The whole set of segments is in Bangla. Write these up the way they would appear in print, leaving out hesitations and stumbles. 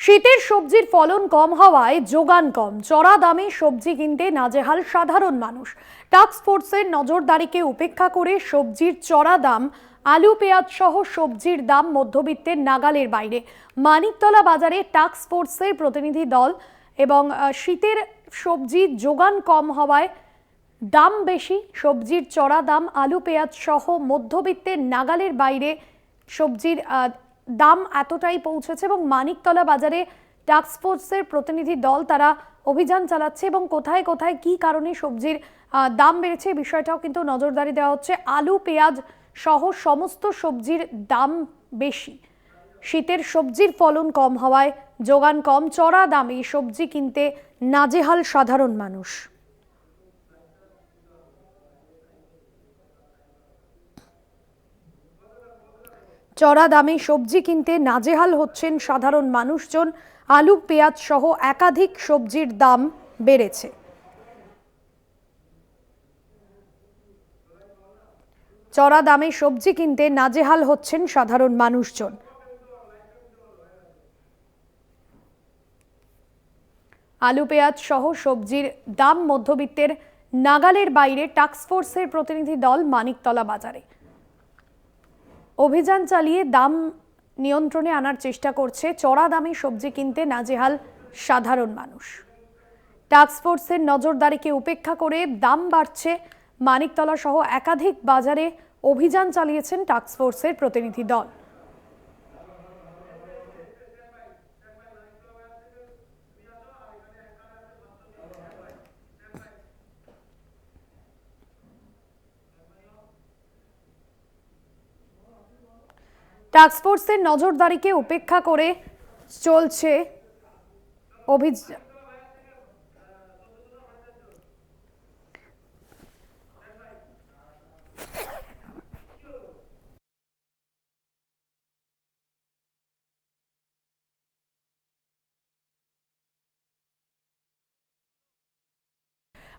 শীতের সবজির ফলন কম হওয়ায় যোগান কম, চড়া দামে সবজি কিনতে নাজেহাল সাধারণ মানুষ। টাস্ক ফোর্সের নজরদারিকে উপেক্ষা করে সবজির চড়া দাম, আলু পেঁয়াজ সহ সবজির দাম মধ্যবিত্তের নাগালের বাইরে। মানিকতলা বাজারে টাস্ক ফোর্সের প্রতিনিধি দল এবং শীতের সবজি যোগান কম হওয়ায় দাম বেশি, সবজির চড়া দাম, আলু পেঁয়াজ সহ মধ্যবিত্তের নাগালের বাইরে সবজির দাম এতটাই পৌঁছেছে এবং মানিকতলা বাজারে টাস্ক ফোর্সের প্রতিনিধি দল তারা অভিযান চালাচ্ছে এবং কোথায় কোথায় কি কারণে সবজির দাম বেড়েছে বিষয়টাও কিন্তু নজরদারি দেওয়া হচ্ছে। আলু পেঁয়াজ সহ সমস্ত সবজির দাম বেশি। শীতের সবজির ফলন কম হওয়ায় যোগান কম, চড়া দামে সবজি কিনতে নাজেহাল সাধারণ মানুষ। চড়া দামে সবজি কিনতে নাজেহাল হচ্ছেন সাধারণ মানুষজন। আলু পেঁয়াজ সহ একাধিক সবজির দাম বেড়েছে। চড়া দামে সবজি কিনতে নাজেহাল হচ্ছেন সাধারণ মানুষজন। আলু পেঁয়াজ সহ সবজির দাম মধ্যবিত্তের নাগালের বাইরে। টাস্ক ফোর্সের প্রতিনিধি দল মানিকতলা বাজারে অভিযান চালিয়ে দাম নিয়ন্ত্রণে আনার চেষ্টা করছে। চড়া দামে সবজি কিনতে নাজেহাল সাধারণ মানুষ। টাস্ক ফোর্সের নজরদারিকে উপেক্ষা করে দাম বাড়ছে। মানিকতলা সহ একাধিক বাজারে অভিযান চালিয়েছেন টাস্ক ফোর্সের প্রতিনিধি দল। টাস্ক ফোর্সের নজরদারিকে উপেক্ষা করে চলছে অভিযান।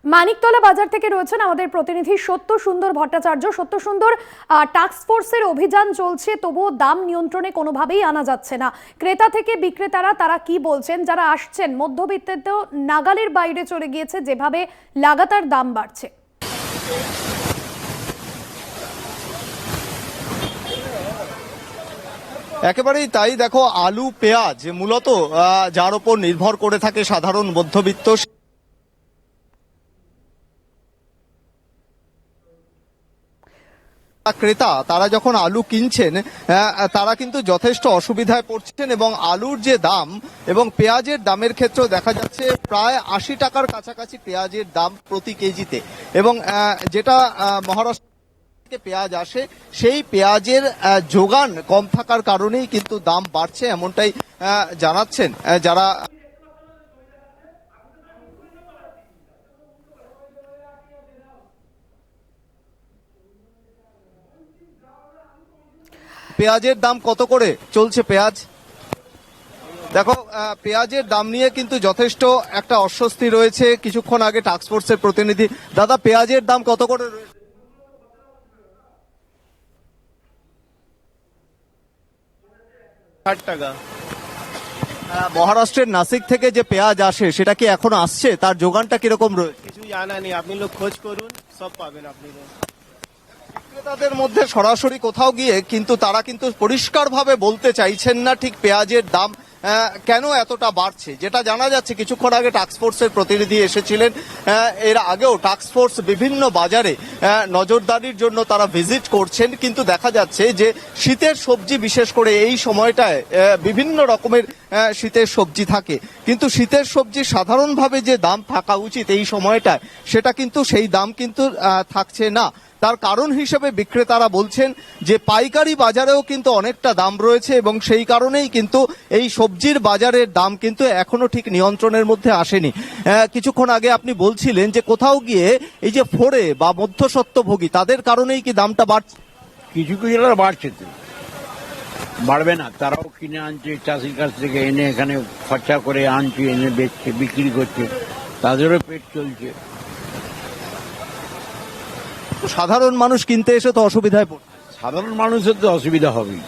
মানিকতলা বাজার থেকে রয়েছেন আমাদের প্রতিনিধি সত্য সুন্দর ভট্টাচার্য। সত্য সুন্দর, টাস্ক ফোর্সের অভিযান চলছে, তবুও দাম নিয়ন্ত্রণে কোনোভাবেই আনা যাচ্ছে না। ক্রেতা থেকে বিক্রেতারা তারা কি বলছেন? যারা আসছেন মধ্যবিত্তেও নাগালের বাইরে চলে গিয়েছে যেভাবে লাগাতার দাম বাড়ছে। একেবারেই তাই। দেখো, আলু পেঁয়াজ মূলত যার উপর নির্ভর করে থাকে সাধারণ মধ্যবিত্ত ক্রেতা, তারা যখন আলু কিনছেন তারা কিন্তু যথেষ্ট অসুবিধায় পড়ছেন এবং আলুর যে দাম এবং পেঁয়াজের দামের ক্ষেত্রেও দেখা যাচ্ছে প্রায় ৮০ টাকার কাছাকাছি পেঁয়াজের দাম প্রতি কেজিতে। এবং যেটা মহারাষ্ট্র থেকে পেঁয়াজ আসে সেই পেঁয়াজের যোগান কম থাকার কারণেই কিন্তু দাম বাড়ছে, এমনটাই জানাচ্ছেন যারা। পেঁয়াজের দাম কত করে চলছে? পেঁয়াজ দেখো, পেঁয়াজের দাম নিয়ে কিন্তু যথেষ্ট একটা অস্বস্তি রয়েছে। কিছুক্ষণ আগে টাস্ক ফোর্সের প্রতিনিধি দাদা, পেঁয়াজের দাম কত করে রয়েছে? ৬০ টাকা। মহারাষ্ট্রের নাসিক থেকে যে পেঁয়াজ আসে সেটা কি এখনো আসছে? তার যোগানটা কিরকম রয়েছে? কিছু জানা নেই, আপনি লোক খোঁজ করুন, সব পাবেন আপনি। বিক্রেতাদের মধ্যে সরাসরি কোথাও গিয়ে কিন্তু তারা কিন্তু পরিষ্কারভাবে বলতে চাইছেন না ঠিক পেঁয়াজের দাম কেন এতটা বাড়ছে। যেটা জানা যাচ্ছে, কিছুক্ষণ আগে টাস্ক ফোর্সের প্রতিনিধি এসেছিলেন, এর আগেও টাস্ক ফোর্স বিভিন্ন বাজারে নজরদারির জন্য তারা ভিজিট করছেন, কিন্তু দেখা যাচ্ছে যে শীতের সবজি, বিশেষ করে এই সময়টায় বিভিন্ন রকমের শীতের সবজি থাকে, কিন্তু শীতের সবজি সাধারণভাবে যে দাম থাকা উচিত এই সময়টায় সেটা কিন্তু সেই দাম কিন্তু থাকছে না। তার কারণ হিসেবে বিক্রেতারা বলছেন যে পাইকারি বাজারেও কিন্তু অনেকটা দাম রয়েছে এবং সেই কারণেই কিন্তু এই সবজির বাজারের দাম কিন্তু এখনো ঠিক নিয়ন্ত্রণের মধ্যে আসেনি। কিছুক্ষণ আগে আপনি বলছিলেন যে কোথাও গিয়ে এই যে ফোরে বা মধ্যস্বত্বভোগী তাদের কারণেই কি দামটা বাড়ছে? কিছু কিছু বাড়ছে, তো বাড়বে না? তারাও কিনে আনছে চাষির কাছ থেকে, এনে এখানে খরচা করে আনছে, এনে বেচছে, বিক্রি করছে, তাদেরও পেট চলছে। সাধারণ মানুষ কিনতে এসে তো অসুবিধায় পড়ছে। সাধারণ মানুষের তো অসুবিধা হবেই,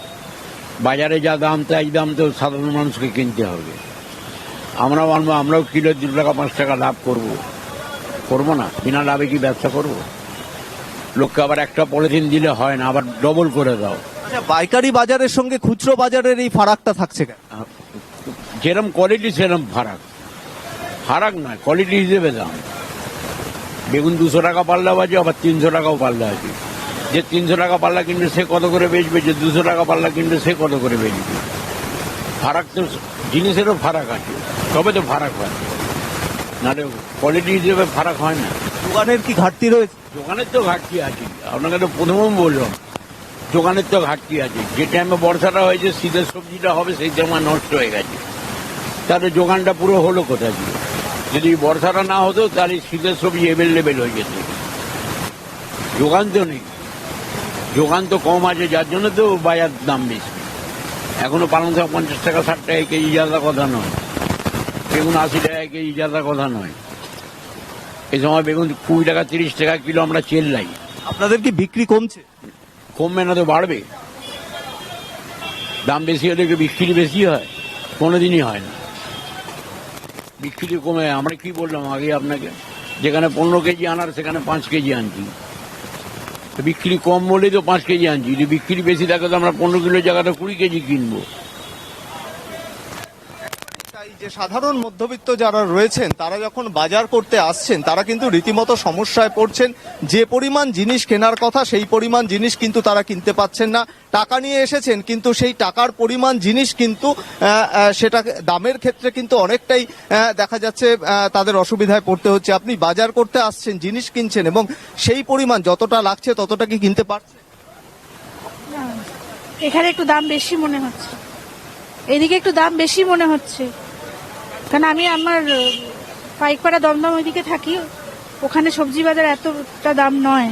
বাজারে যা দাম তাই দাম তো সাধারণ মানুষকে কিনতে হবে। আমরা মানবো, আমরাও কিলো 2 টাকা 5 টাকা লাভ করবো না? বিনা লাভে কি ব্যবসা করব? লোককে আবার একটা পলিথিন দিলে হয় না, আবার ডবল করে দাও। আচ্ছা, পাইকারি বাজারের সঙ্গে খুচরো বাজারের এই ফারাকটা থাকছে কেন? যেরকম কোয়ালিটি সেরকম ফারাক নয়, কোয়ালিটি হিসেবে দাম। বেগুন 200 টাকা পাল্লা বাজে, আবার 300 টাকাও পাল্লা আছে। যে 300 টাকা পাল্লা কিনবে সে কত করে বেচবে, যে 200 টাকা পাল্লা কিনবে সে কত করে বেচবে। ফারাক তো জিনিসেরও ফারাক আছে, তবে তো ফারাক হয়, নাহলে কোয়ালিটি হিসেবে ফারাক হয় না। দোকানের কি ঘাটতি রয়েছে? দোকানের তো ঘাটতি আছে, আপনাকে তো প্রথমেও বললাম দোকানের তো ঘাটতি আছে। যে টাইমে বর্ষাটা হয়েছে, শীতের সবজিটা হবে, সেই টাইমে নষ্ট হয়ে গেছে। তাহলে দোকানটা পুরো হলো কোথা দিয়ে? যদি বর্ষাটা না হতো তাহলে শীতের সবজি এভেলেবেল হয়ে যেত। দোকান তো নেই, দোকান তো কম আছে, যার জন্য তো বাজার দাম বেশি। এখনো পালং শাক 50 টাকা 60 টাকা কেজি যাওয়ার কথা নয়, বেগুন 80 টাকা কেজি যাওয়ার কথা নয়। এই সময় বেগুন 20 টাকা 30 টাকা কিলো আমরা চেল্লাই। আপনাদের কি বিক্রি কমছে? কমবে না তো বাড়বে। দাম বেশি হলে কি বিক্রি বেশি হয়? কোনোদিনই হয় না, বিক্রি কমে। আমরা কি বললাম আগে আপনাকে, যেখানে 15 কেজি আনার সেখানে 5 কেজি আনছি। বিক্রি কম বলেই তো 5 কেজি আনছি। যদি বিক্রি বেশি থাকে তো আমরা 15 কিলো জায়গাটা 20 কেজি কিনবো। তাই যে সাধারণ মধ্যবিত্ত যারা রয়েছেন তারা যখন বাজার করতে আসছেন তারা কিন্তু রীতিমতো সমস্যায় পড়ছেন। যে পরিমাণ জিনিস কেনার কথা সেই পরিমাণ জিনিস কিন্তু তারা কিনতে পাচ্ছেন না। টাকা নিয়ে এসেছেন কিন্তু সেই টাকার পরিমাণ জিনিস কিন্তু সেটা দামের ক্ষেত্রে কিন্তু অনেকটাই দেখা যাচ্ছে তাদের অসুবিধায় পড়তে হচ্ছে। আপনি বাজার করতে আসছেন, জিনিস কিনছেন এবং সেই পরিমাণ যতটা লাগছে ততটা কি কিনতে পারছেন? এখানে একটু দাম বেশি মনে হচ্ছে, এদিকে একটু দাম বেশি মনে হচ্ছে। কারণ আমি আমার পাইকপাড়া দমদম ওইদিকে থাকি, ওখানে সবজি বাজার এতটা দাম নয়।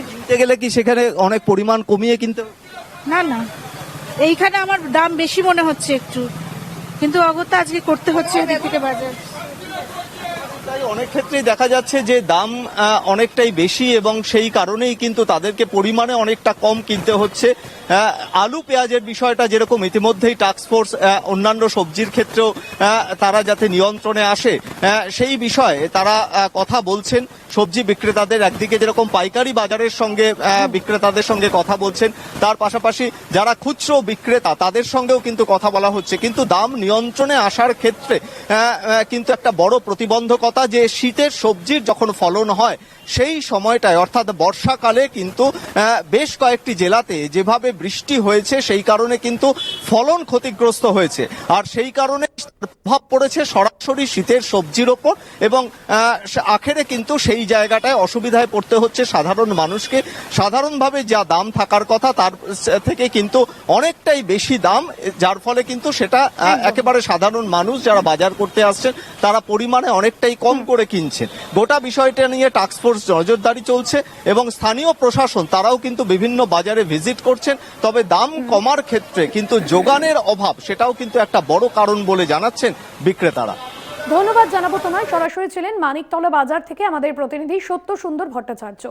কিনতে গেলে কি সেখানে অনেক পরিমাণ কমিয়ে কিনতে হবে? না না, এইখানে আমার দাম বেশি মনে হচ্ছে একটু, কিন্তু অগত্যা আজকে করতে হচ্ছে এদিক থেকে বাজার। তাই অনেক ক্ষেত্রেই দেখা যাচ্ছে যে দাম অনেকটাই বেশি এবং সেই কারণেই কিন্তু তাদেরকে পরিমাণে অনেকটা কম কিনতে হচ্ছে। আলু পেঁয়াজের বিষয়টা যেরকম ইতিমধ্যেই টাস্কফোর্স অন্যান্য সবজির ক্ষেত্রেও তারা যাতে নিয়ন্ত্রণে আসে সেই বিষয়ে তারা কথা বলছেন। সবজি বিক্রেতাদের একদিকে যেরকম পাইকারি বাজারের সঙ্গে বিক্রেতাদের সঙ্গে কথা বলছেন, তার পাশাপাশি যারা খুচরো বিক্রেতা তাদের সঙ্গেও কিন্তু কথা বলা হচ্ছে। কিন্তু দাম নিয়ন্ত্রণে আসার ক্ষেত্রে কিন্তু একটা বড় প্রতিবন্ধকতা যে শীতের সবজির যখন ফলন হয় সেই সময়টায় অর্থাৎ বর্ষাকালে কিন্তু বেশ কয়েকটি জেলাতে যেভাবে বৃষ্টি হয়েছে সেই কারণে কিন্তু ফলন ক্ষতিগ্রস্ত হয়েছে। আর সেই কারণে প্রভাব পড়েছে সরাসরি শীতের সবজির ওপর এবং আখেরে কিন্তু সেই জায়গাটায় অসুবিধায় পড়তে হচ্ছে সাধারণ মানুষকে। সাধারণভাবে যা দাম থাকার কথা তার থেকে কিন্তু অনেকটাই বেশি দাম, যার ফলে কিন্তু সেটা একেবারে সাধারণ মানুষ যারা বাজার করতে আসছেন তারা পরিমাণে অনেকটাই কম করে কিনছেন। গোটা বিষয়টা নিয়ে টাস্কফোর্স নজরদারি চলছে এবং স্থানীয় প্রশাসন তারাও কিন্তু বিভিন্ন বাজারে ভিজিট করছেন। তবে দাম কমার ক্ষেত্রে কিন্তু যোগানের অভাব সেটাও কিন্তু একটা বড় কারণ বলে জানাচ্ছেন বিক্রেতারা। ধন্যবাদ জানাবো তোমায়। সরাসরি ছিলেন মানিকতলা বাজার থেকে আমাদের প্রতিনিধি সত্য সুন্দর ভট্টাচার্য।